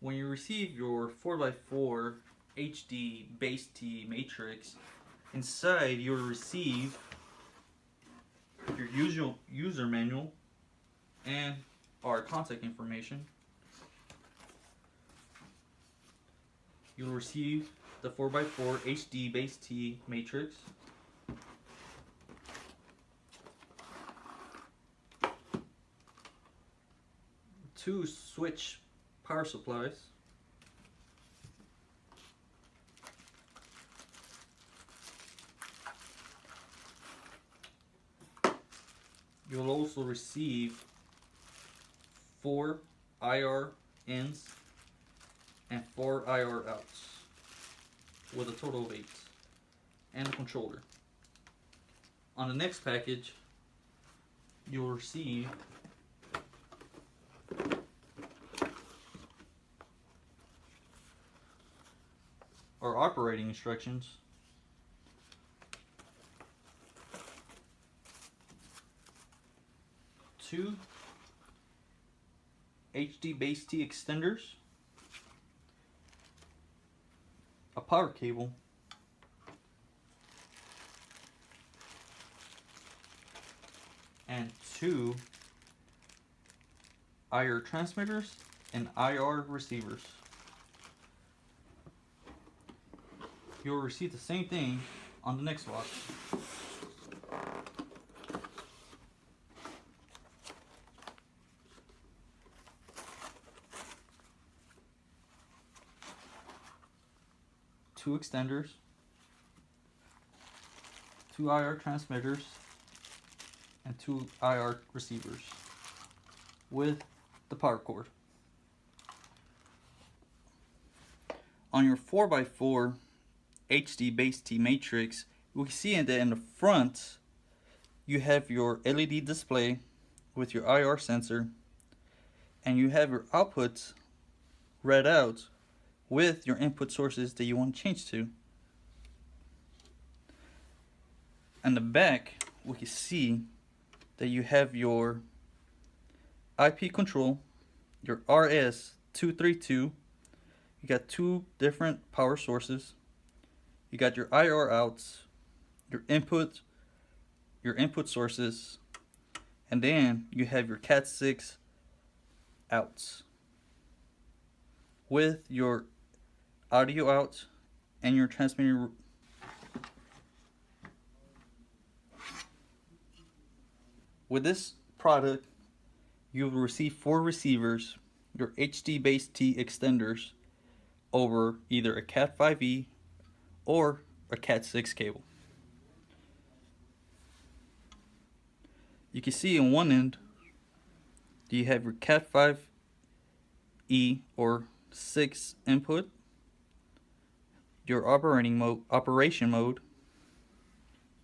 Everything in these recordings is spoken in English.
When you receive your 4x4 HDBASET Matrix, inside you'll receive your usual user manual and our contact information. You'll receive the 4x4 HDBASET Matrix. Two switch power supplies. You'll also receive 4 IR ins and 4 IR outs with a total of 8, and a controller. On the next package, you'll receive our operating instructions, two HDBASET extenders, a power cable, and 2 IR transmitters and IR receivers. You'll receive the same thing on the next box. Two extenders, 2 IR transmitters, and 2 IR receivers with the power cord. On your 4x4 HDBASET Matrix, we see that in the front you have your LED display with your IR sensor, and you have your outputs read out with your input sources that you want to change to. On the back, we can see that you have your IP control, your RS232. You got 2 different power sources. You got your IR outs, your input sources, and then you have your Cat6 outs with your audio out and your transmitter. With this product, you will receive 4 receivers, your HDBASET extenders, over either a Cat5e or a Cat6 cable. You can see in one end you have your Cat5e or 6 input, your operation mode.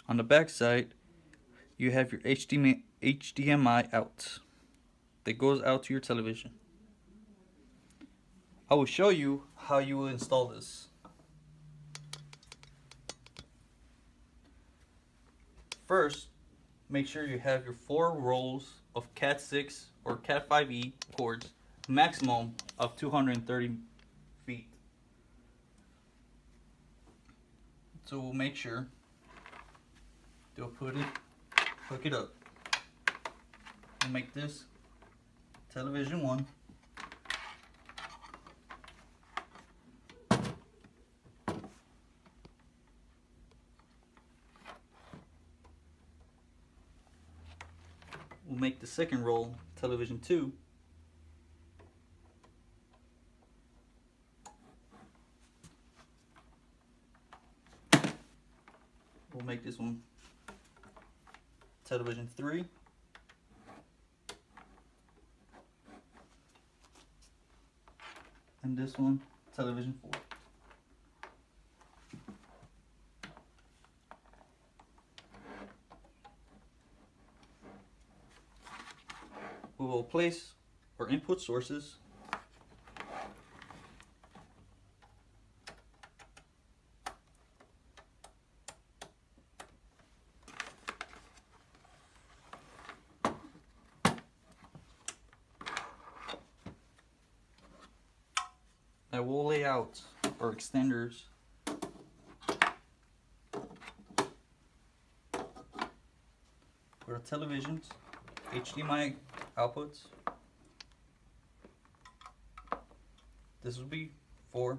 On the back side, you have your HDMI out that goes out to your television. I will show you how you will install this. First, make sure you have your 4 rolls of Cat6 or Cat5e cords, maximum of 230 feet. So we'll make sure to hook it up. We'll make this television 1. We'll make the second roll television 2. We'll make this one television 3. And this one television 4. We will place our input sources Now we'll lay out our extenders for our televisions, HDMI outputs. This will be 4.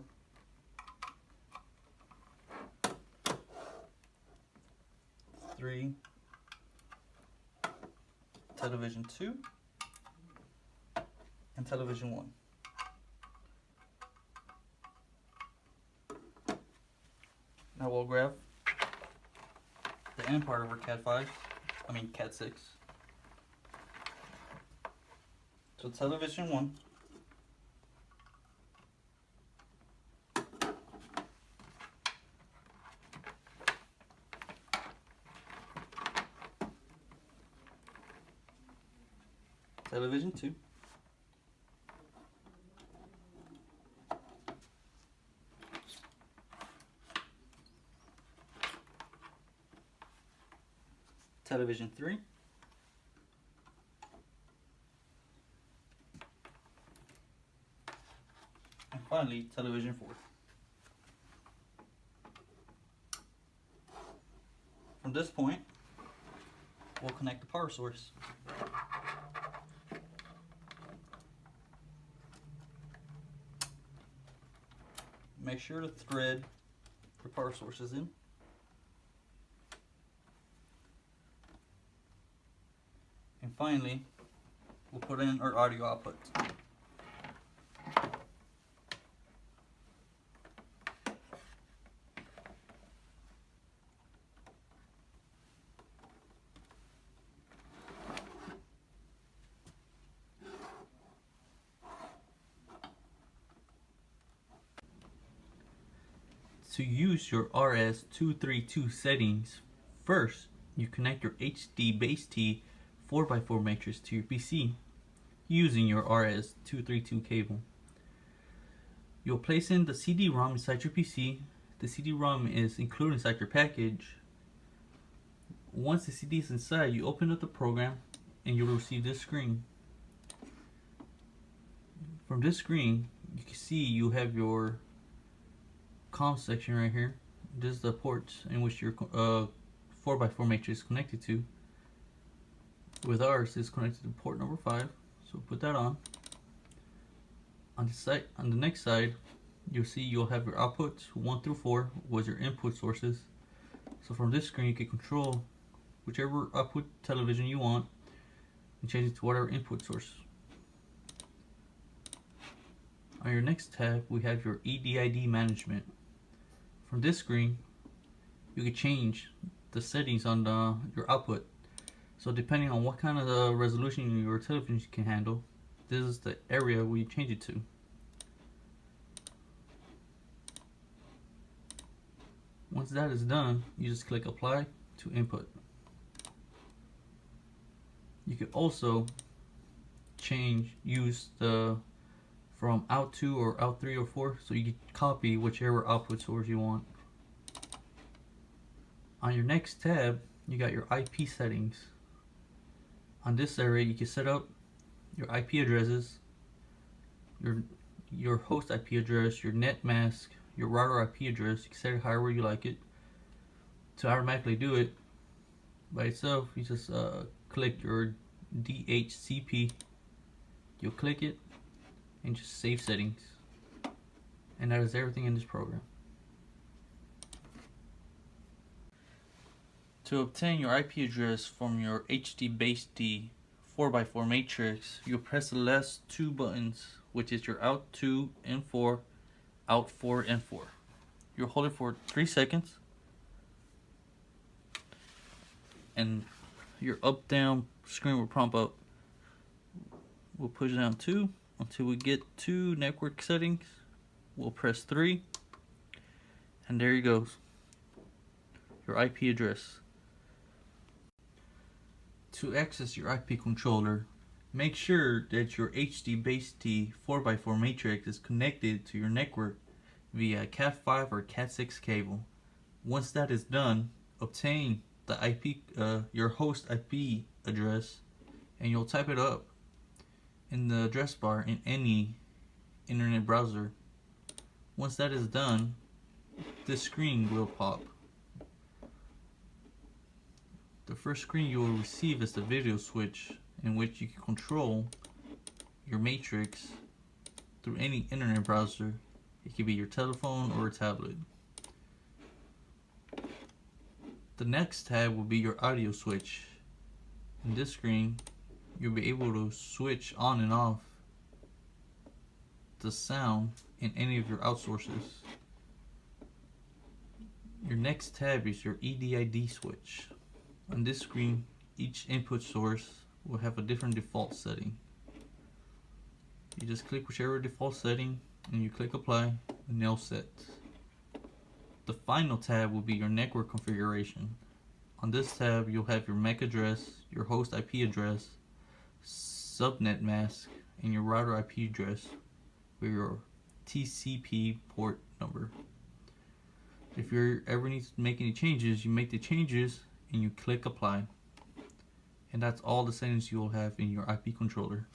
Three, television 2, and television 1. Now we'll grab the end part of our Cat 6. So television 1. Television 2. Television 3. And finally, television 4. From this point, we'll connect the power source. Make sure to thread the power sources in. And finally, we'll put in our audio output. To use your RS232 settings, first you connect your HDBASET 4x4 matrix to your PC using your RS232 cable. You'll place in the CD-ROM inside your PC. The CD-ROM is included inside your package. Once the CD is inside, you open up the program and you'll receive this screen. From this screen, you can see you have your COM section right here. This is the ports in which your 4x4 matrix is connected to. With ours, it's connected to port number 5, so put that on. On the next side, you'll see you'll have your outputs 1 through 4 was your input sources. So from this screen, you can control whichever output television you want and change it to whatever input source. On your next tab, we have your EDID management. From this screen, you can change the settings on your output. So depending on what kind of resolution your television can handle, this is the area where you change it to. Once that is done, you just click apply to input. You can also use the from out 2 or out 3 or 4, so you can copy whichever output source you want. On your next tab, you got your IP settings. On this area, you can set up your IP addresses, your host IP address, your net mask, your router IP address. You can set it however you like it. To automatically do it by itself, you just click your DHCP. You'll click it and just save settings. And that is everything in this program. To obtain your IP address from your HDBASET 4x4 matrix, you'll press the last 2 buttons, which is your out 2 and 4, out 4 and 4. You'll hold it for 3 seconds, and your up down screen will prompt up. We'll push down 2 until we get to network settings. We'll press 3, and there you goes, your IP address. To access your IP controller, make sure that your HDBASET 4x4 matrix is connected to your network via Cat 5 or Cat 6 cable. Once that is done, obtain the IP, your host IP address, and you'll type it up in the address bar in any internet browser. Once that is done, this screen will pop. The first screen you will receive is the video switch, in which you can control your Matrix through any internet browser. It could be your telephone or a tablet. The next tab will be your audio switch. In this screen, you'll be able to switch on and off the sound in any of your outsources. Your next tab is your EDID switch. On this screen, each input source will have a different default setting. You just click whichever default setting and you click apply and they'll set. The final tab will be your network configuration. On this tab, you'll have your MAC address, your host IP address, subnet mask, and your router IP address with your TCP port number. If you ever need to make any changes, you make the changes and you click apply. And that's all the settings you will have in your IP controller.